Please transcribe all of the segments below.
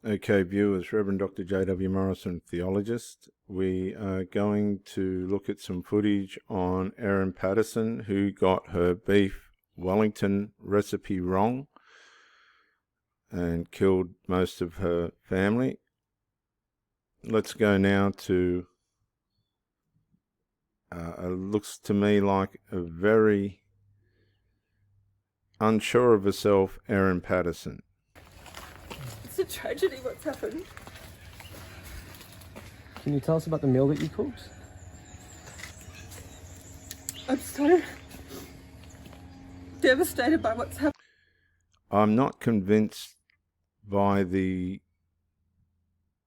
Okay, viewers, Reverend Dr. J.W. Morrison, theologist. We are going to look at some footage on Erin Patterson, who got her beef Wellington recipe wrong and killed most of her family. Let's go now to, it looks to me like a very unsure of herself Erin Patterson. It's a tragedy what's happened. Can you tell us about the meal that you cooked? I'm so devastated by what's happened. I'm not convinced by the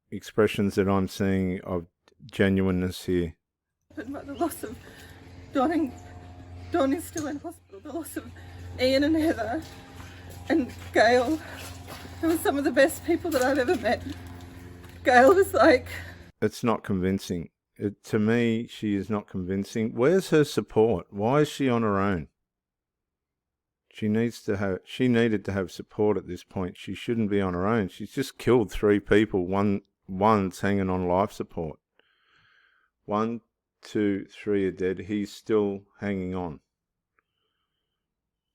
expressions that I'm seeing of genuineness here. By the loss of Don is still in hospital. The loss of Ian and Heather and Gail, who were some of the best people that I've ever met. Gail was like... It's not convincing. To me, she is not convincing. Where's her support? Why is she on her own? She needed to have support at this point. She shouldn't be on her own. She's just killed 3 people. One's hanging on life support. 1, 2, 3 are dead. He's still hanging on.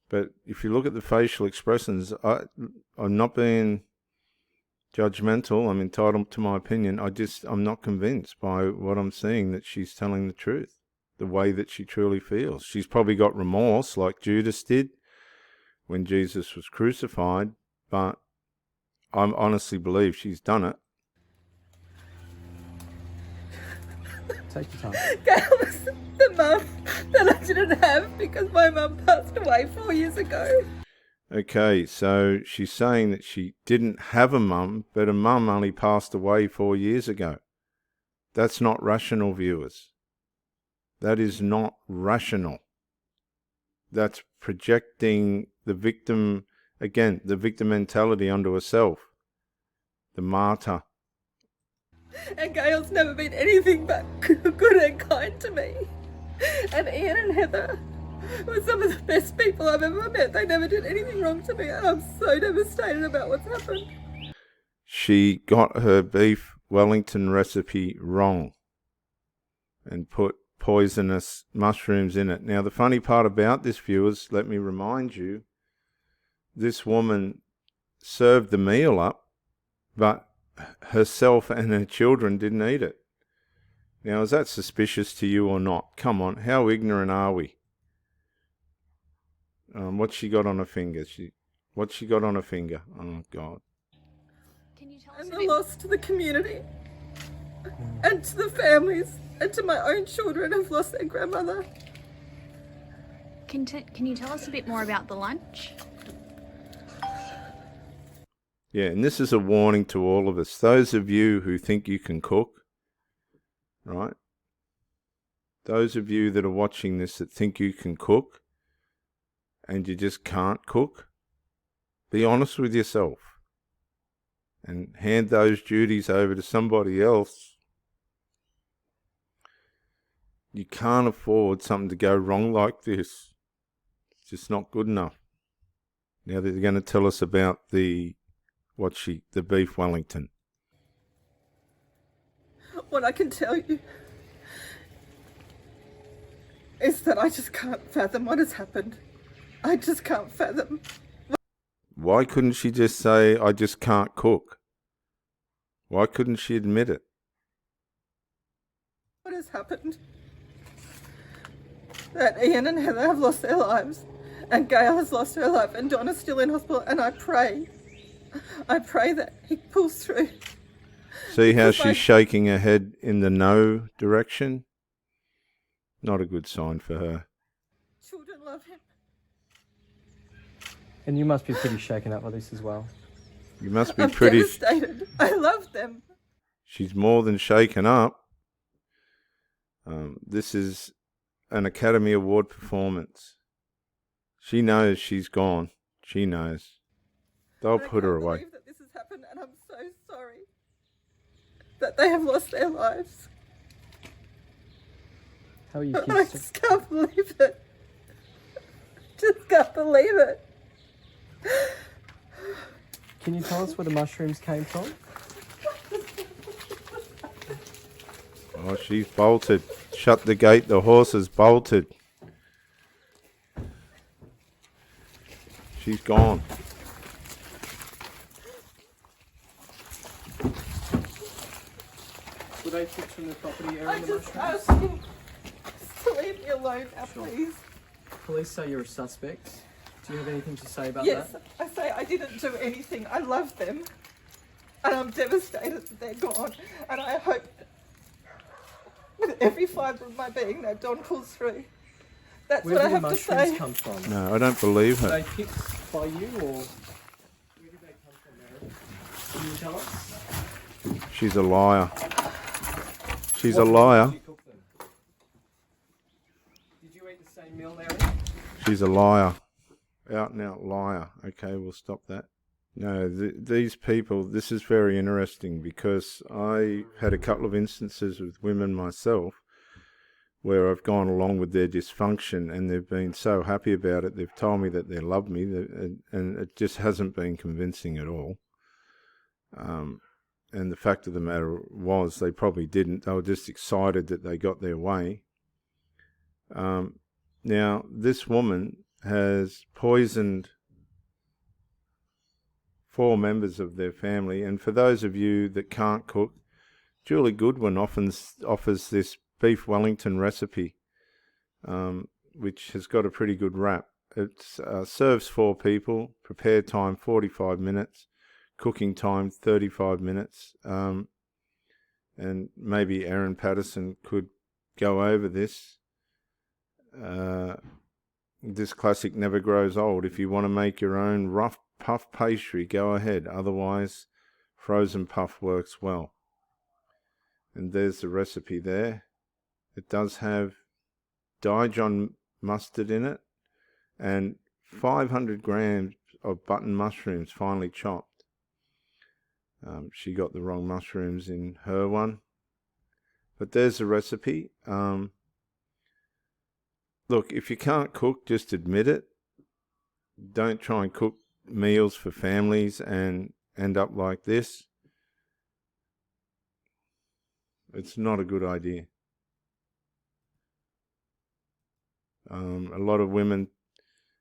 But if you look at the facial expressions, I'm not being judgmental. I'm entitled to my opinion. I'm not convinced by what I'm seeing that she's telling the truth, the way that she truly feels. She's probably got remorse like Judas did when Jesus was crucified, but I honestly believe she's done it. Take your time. Gail was the mum that I didn't have because my mum passed away 4 years ago. Okay, so she's saying that she didn't have a mum, but a mum only passed away 4 years ago. That's not rational, viewers. That is not rational. That's projecting the victim, again, the victim mentality onto herself. The martyr. And Gail's never been anything but good and kind to me. And Ian and Heather were some of the best people I've ever met. They never did anything wrong to me, and I'm so devastated about what's happened. She got her beef Wellington recipe wrong and put poisonous mushrooms in it. Now, the funny part about this, viewers, let me remind you, this woman served the meal up, but herself and her children didn't eat it. Now, is that suspicious to you or not? Come on, how ignorant are we? What's she got on her finger? What's she got on her finger? Oh, God. Can you tell us And a the bit? loss to the community, and to the families, and to my own children who've lost their grandmother. Can you tell us a bit more about the lunch? Yeah, and this is a warning to all of us. Those of you who think you can cook, right? Those of you that are watching this that think you can cook and you just can't cook, be honest with yourself and hand those duties over to somebody else. You can't afford something to go wrong like this. It's just not good enough. Now they're going to tell us about the beef Wellington. What I can tell you is that I just can't fathom what has happened. I just can't fathom. Why couldn't she just say, I just can't cook? Why couldn't she admit it? What has happened? That Ian and Heather have lost their lives, and Gail has lost her life, and Donna's still in hospital, and I pray that he pulls through. See how she's shaking her head in the no direction? Not a good sign for her. Children love him. And you must be pretty shaken up by this as well. You must be I'm pretty... devastated. I love them. She's more than shaken up. This is an Academy Award performance. She knows she's gone. She knows. They'll put her away. I can't believe that this has happened, and I'm so sorry that they have lost their lives. How are you I kids? just can't believe it. Just can't believe it. Can you tell us where the mushrooms came from? Oh, she's bolted. Shut the gate. The horse has bolted. She's gone. Were they picked from the property area I in the just mushrooms? ask you to leave me alone now, please. Police say you're a suspect. Do you have anything to say about Yes, that? I say I didn't do anything. I love them. And I'm devastated that they're gone. And I hope with every fibre of my being that Don pulls through. That's Where what I did the have to mushrooms say. come from? No, I don't believe Were her. they picked by you or where did they come from, Mary? Can you tell us? She's a liar. She's a liar. Did you cook them? Did you eat the same meal, Mary? She's a liar. Out and out liar. Okay, we'll stop that. No, these people, this is very interesting because I had a couple of instances with women myself where I've gone along with their dysfunction and they've been so happy about it. They've told me that they love me and it just hasn't been convincing at all. And the fact of the matter was they probably didn't. They were just excited that they got their way. Now, this woman has poisoned 4 members of their family. And for those of you that can't cook, Julie Goodwin often offers this beef Wellington recipe, which has got a pretty good rap. It serves 4 people, prepare time 45 minutes, cooking time 35 minutes. And maybe Aaron Patterson could go over this. This classic never grows old. If you want to make your own rough puff pastry, go ahead. Otherwise, frozen puff works well. And there's the recipe there. It does have Dijon mustard in it and 500 grams of button mushrooms finely chopped. She got the wrong mushrooms in her one. But there's the recipe. Look, if you can't cook, just admit it. Don't try and cook meals for families and end up like this. It's not a good idea. A lot of women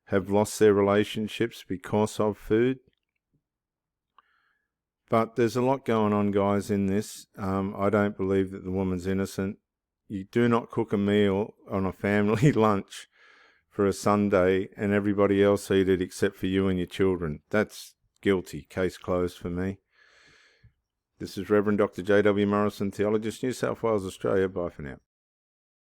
have lost their relationships because of food. But there's a lot going on, guys, in this. I don't believe that the woman's innocent. You do not cook a meal on a family lunch for a Sunday and everybody else eat it except for you and your children. That's guilty. Case closed for me. This is Reverend Dr. J.W. Morrison, Theologist, New South Wales, Australia. Bye for now.